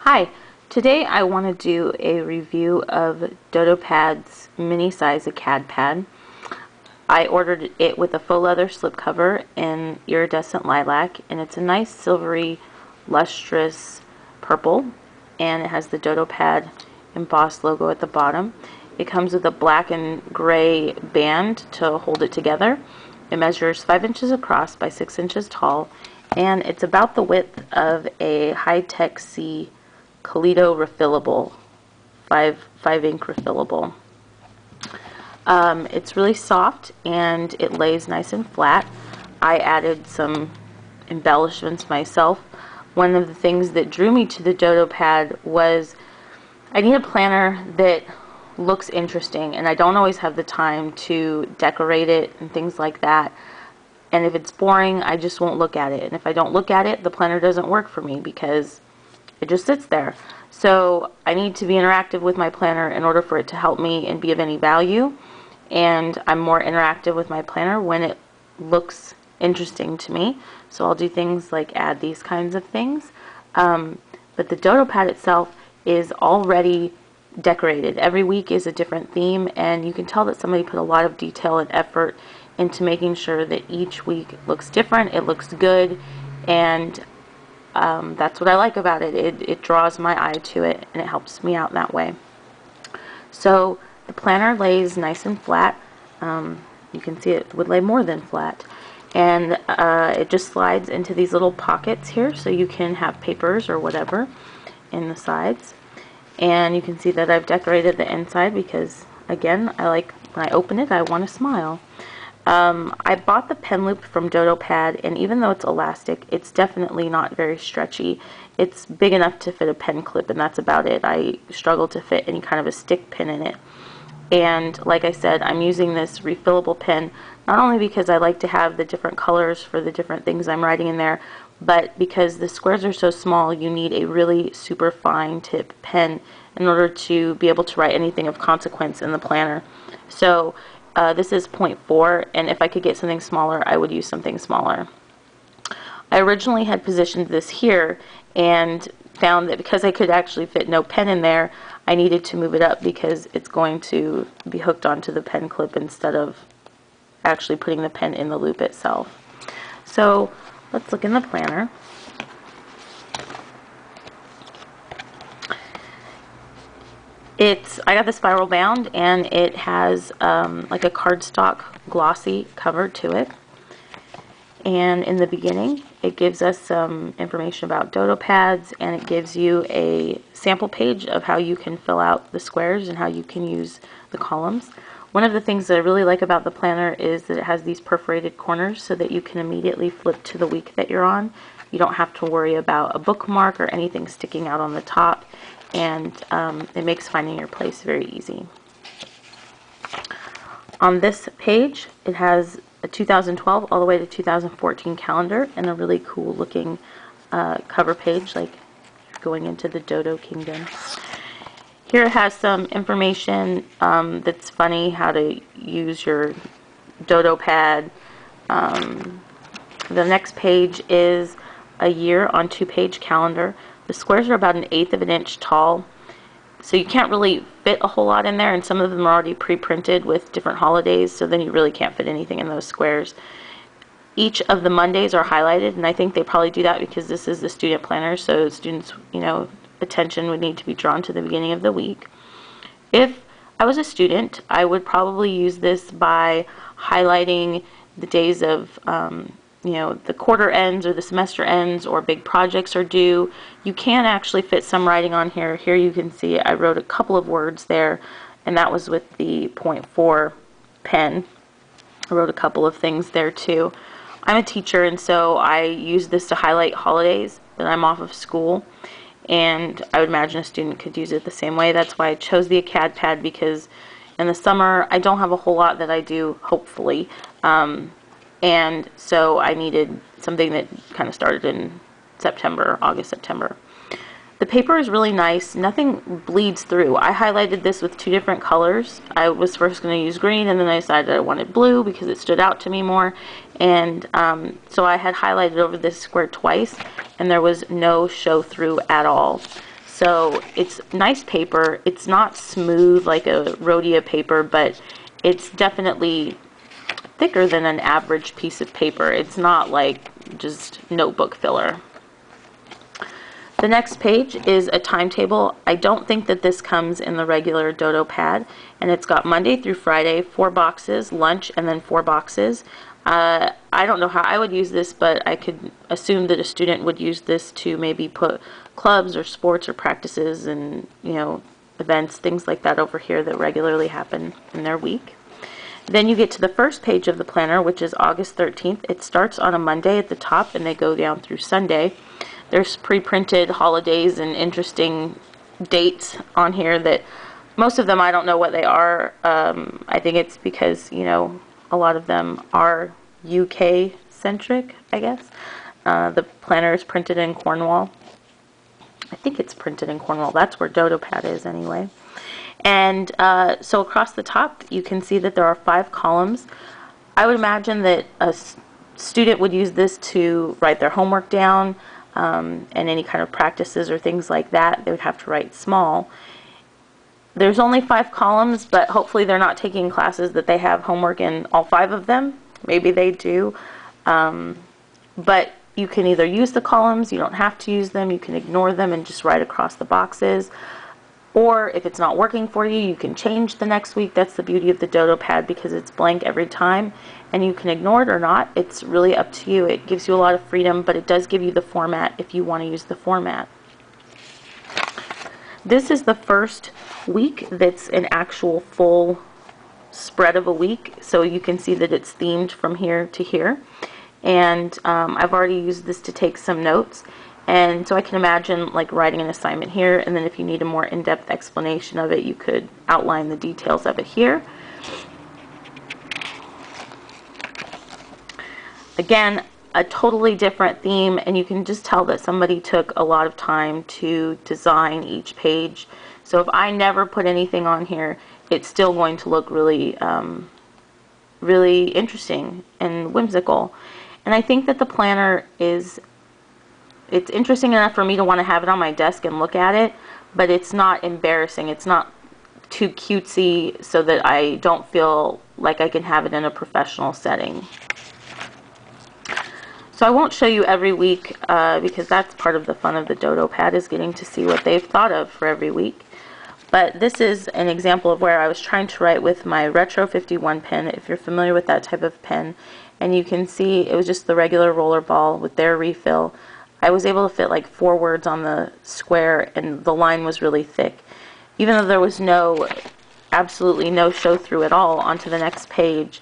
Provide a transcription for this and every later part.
Hi, today I want to do a review of Dodo Pad's mini size Acad pad. I ordered it with a faux leather slipcover in iridescent lilac, and it's a nice silvery lustrous purple, and it has the Dodo Pad embossed logo at the bottom. It comes with a black and gray band to hold it together. It measures 5 inches across by 6 inches tall, and it's about the width of a high-tech C Dodo refillable, 5 ink refillable. It's really soft and it lays nice and flat. I added some embellishments myself. One of the things that drew me to the Dodo Pad was I need a planner that looks interesting, and I don't always have the time to decorate it and things like that. And if it's boring, I just won't look at it. And if I don't look at it, the planner doesn't work for me because it just sits there. So I need to be interactive with my planner in order for it to help me and be of any value. And I'm more interactive with my planner when it looks interesting to me. So I'll do things like add these kinds of things. But the Dodo Pad itself is already decorated. Every week is a different theme, and you can tell that somebody put a lot of detail and effort into making sure that each week looks different, it looks good, and that's what I like about it. It draws my eye to it, and it helps me out that way. So the planner lays nice and flat. You can see it would lay more than flat. And it just slides into these little pockets here, so you can have papers or whatever in the sides. And you can see that I've decorated the inside because, again, I like when I open it, I want to smile. I bought the pen loop from Dodo Pad, and even though it's elastic, it's definitely not very stretchy. It's big enough to fit a pen clip, and that's about it. I struggle to fit any kind of a stick pin in it. And like I said, I'm using this refillable pen not only because I like to have the different colors for the different things I'm writing in there, but because the squares are so small, you need a really super fine tip pen in order to be able to write anything of consequence in the planner. So this is 0.4, and if I could get something smaller, I would use something smaller. I originally had positioned this here and found that because I could actually fit no pen in there, I needed to move it up because it's going to be hooked onto the pen clip instead of actually putting the pen in the loop itself. So let's look in the planner. I got the spiral bound, and it has like a cardstock glossy cover to it. And in the beginning, it gives us some information about Dodo Pads, and it gives you a sample page of how you can fill out the squares and how you can use the columns. One of the things that I really like about the planner is that it has these perforated corners so that you can immediately flip to the week that you're on. You don't have to worry about a bookmark or anything sticking out on the top, and it makes finding your place very easy. On this page, it has a 2012 all the way to 2014 calendar and a really cool looking cover page, like going into the Dodo Kingdom. Here it has some information that's funny, how to use your Dodo Pad. The next page is a year on 2-page calendar. The squares are about 1/8 of an inch tall, so you can't really fit a whole lot in there, and some of them are already pre-printed with different holidays, so then you really can't fit anything in those squares. Each of the Mondays are highlighted, and I think they probably do that because this is the student planner, so students, attention would need to be drawn to the beginning of the week. If I was a student, I would probably use this by highlighting the days of the quarter ends or the semester ends or big projects are due. You can actually fit some writing on here. Here you can see I wrote a couple of words there, and that was with the 0.4 pen. I wrote a couple of things there too. I'm a teacher, and so I use this to highlight holidays that I'm off of school, and I would imagine a student could use it the same way. That's why I chose the Acad pad, because in the summer I don't have a whole lot that I do, hopefully. And so I needed something that kind of started in September, August, September. The paper is really nice. Nothing bleeds through. I highlighted this with 2 different colors. I was first going to use green, and then I decided I wanted blue because it stood out to me more. And so I had highlighted over this square twice, and there was no show through at all. So it's nice paper. It's not smooth like a Rhodia paper, but it's definitely thicker than an average piece of paper. It's not like just notebook filler. The next page is a timetable. I don't think that this comes in the regular Dodo pad, and it's got Monday through Friday, 4 boxes, lunch, and then 4 boxes. I don't know how I would use this, but I could assume that a student would use this to maybe put clubs or sports or practices and, you know, events, things like that over here that regularly happen in their week. Then you get to the first page of the planner, which is August 13th. It starts on a Monday at the top, and they go down through Sunday. There's pre-printed holidays and interesting dates on here that most of them I don't know what they are. I think it's because, you know, a lot of them are UK centric, I guess. The planner is printed in Cornwall. I think it's printed in Cornwall. That's where Dodo Pad is anyway. And so across the top you can see that there are 5 columns. I would imagine that a student would use this to write their homework down, and any kind of practices or things like that. They would have to write small. There's only 5 columns, but hopefully they're not taking classes that they have homework in all 5 of them. Maybe they do. But you can either use the columns, you don't have to use them, you can ignore them and just write across the boxes. Or if it's not working for you, you can change the next week. That's the beauty of the Dodo Pad, because it's blank every time, and you can ignore it or not. It's really up to you. It gives you a lot of freedom, but it does give you the format if you want to use the format. This is the first week that's an actual full spread of a week, so you can see that it's themed from here to here. And I've already used this to take some notes. And so I can imagine like writing an assignment here, and then if you need a more in-depth explanation of it, you could outline the details of it here. Again, a totally different theme, and you can just tell that somebody took a lot of time to design each page. So if I never put anything on here, it's still going to look really, really interesting and whimsical. And I think that the planner it's interesting enough for me to want to have it on my desk and look at it, but it's not embarrassing. It's not too cutesy so that I don't feel like I can have it in a professional setting. So I won't show you every week because that's part of the fun of the Dodo Pad, is getting to see what they've thought of for every week. But this is an example of where I was trying to write with my Retro 51 pen, if you're familiar with that type of pen. And you can see it was just the regular roller ball with their refill. I was able to fit like 4 words on the square, and the line was really thick. Even though there was absolutely no show through at all onto the next page.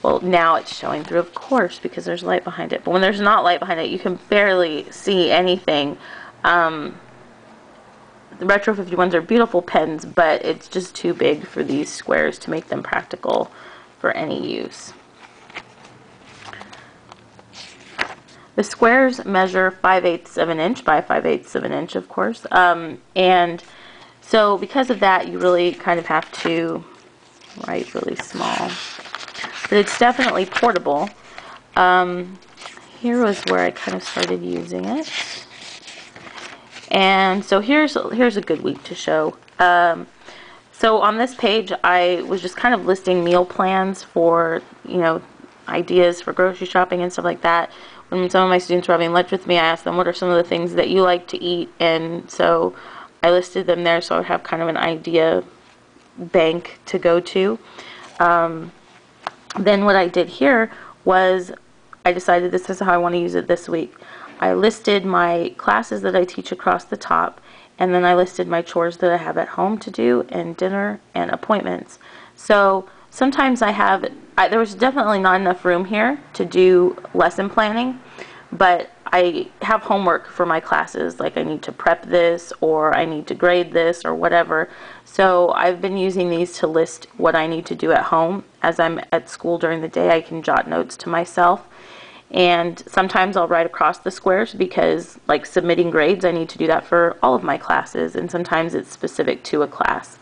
Well, now it's showing through, of course, because there's light behind it. But when there's not light behind it, you can barely see anything. The Retro 51s are beautiful pens, but it's just too big for these squares to make them practical for any use. The squares measure 5/8 of an inch by 5/8 of an inch, of course. And so because of that, you really kind of have to write really small. But it's definitely portable. Here was where I kind of started using it. And so here's a good week to show. So on this page, I was just kind of listing meal plans for, you know, ideas for grocery shopping and stuff like that. When some of my students were having lunch with me, I asked them, what are some of the things that you like to eat? And so I listed them there so I would have kind of an idea bank to go to. Then what I did here was I decided this is how I want to use it this week. I listed my classes that I teach across the top, and then I listed my chores that I have at home to do, and dinner and appointments. So sometimes there was definitely not enough room here to do lesson planning, but I have homework for my classes, like I need to prep this, or I need to grade this, or whatever. So I've been using these to list what I need to do at home. As I'm at school during the day, I can jot notes to myself. And sometimes I'll write across the squares because, like submitting grades, I need to do that for all of my classes, and sometimes it's specific to a class.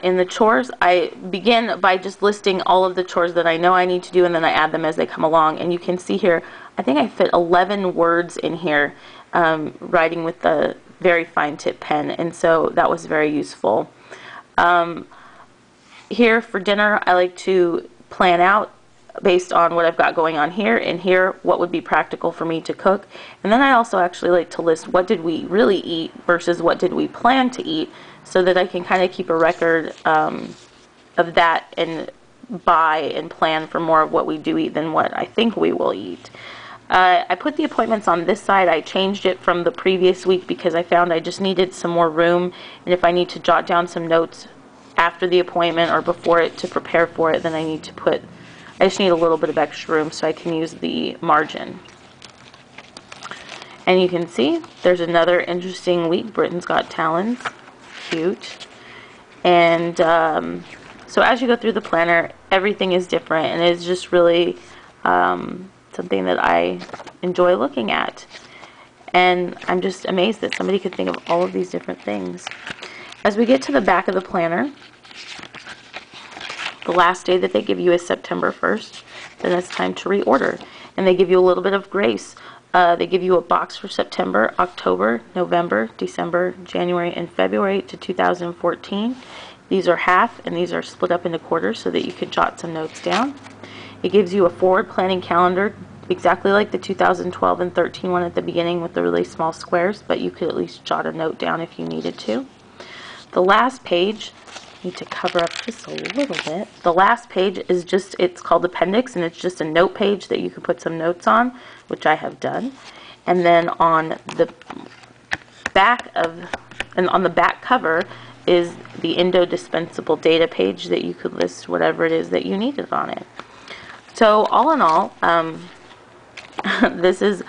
In the chores, I begin by just listing all of the chores that I know I need to do, and then I add them as they come along. And you can see here, I think I fit 11 words in here. writing with the very fine tip pen, and so that was very useful. Here for dinner, I like to plan out based on what I've got going on here, and here what would be practical for me to cook. And then I also actually like to list what did we really eat versus what did we plan to eat, so that I can kind of keep a record of that and buy and plan for more of what we do eat than what I think we will eat. I put the appointments on this side. I changed it from the previous week because I found I just needed some more room, and if I need to jot down some notes after the appointment or before it to prepare for it, then I just need a little bit of extra room so I can use the margin. And you can see there's another interesting week. Britain's Got Talents. Cute. And so as you go through the planner, everything is different, and it's just really something that I enjoy looking at. And I'm just amazed that somebody could think of all of these different things. As we get to the back of the planner, the last day that they give you is September 1st. Then it's time to reorder. And they give you a little bit of grace. They give you a box for September, October, November, December, January, and February to 2014. These are half, and these are split up into quarters so that you can jot some notes down. It gives you a forward planning calendar, exactly like the 2012 and 13 one at the beginning with the really small squares, but you could at least jot a note down if you needed to. The last page, I need to cover up just a little bit. The last page is just, it's called appendix, and it's just a note page that you can put some notes on, which I have done. And then on the back cover is the indispensable data page that you could list whatever it is that you needed on it. So all in all, this is,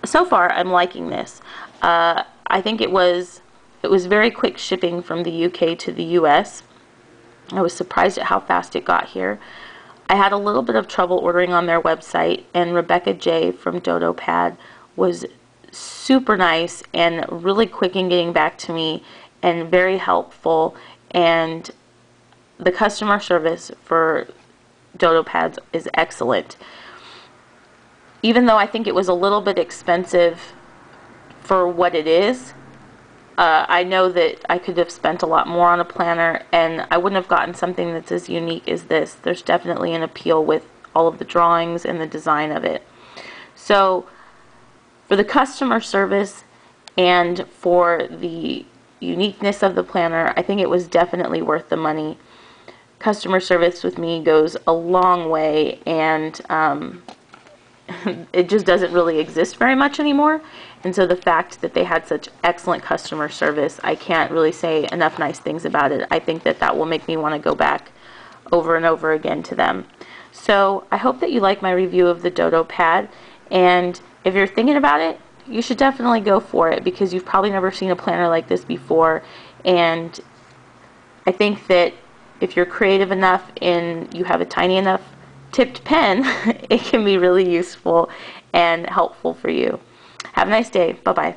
so far I'm liking this. I think it was very quick shipping from the UK to the US. I was surprised at how fast it got here. I had a little bit of trouble ordering on their website, and Rebecca J from Dodo Pad was super nice and really quick in getting back to me and very helpful, and the customer service for Dodo Pads is excellent. Even though I think it was a little bit expensive for what it is, I know that I could have spent a lot more on a planner, and I wouldn't have gotten something that's as unique as this. There's definitely an appeal with all of the drawings and the design of it. So for the customer service and for the uniqueness of the planner, I think it was definitely worth the money. Customer service with me goes a long way, and it just doesn't really exist very much anymore. And so the fact that they had such excellent customer service, I can't really say enough nice things about it. I think that that will make me want to go back over and over again to them. So I hope that you like my review of the Dodo Pad, and if you're thinking about it, you should definitely go for it, because you've probably never seen a planner like this before. And I think that if you're creative enough and you have a tiny enough tipped pen, it can be really useful and helpful for you. Have a nice day. Bye-bye.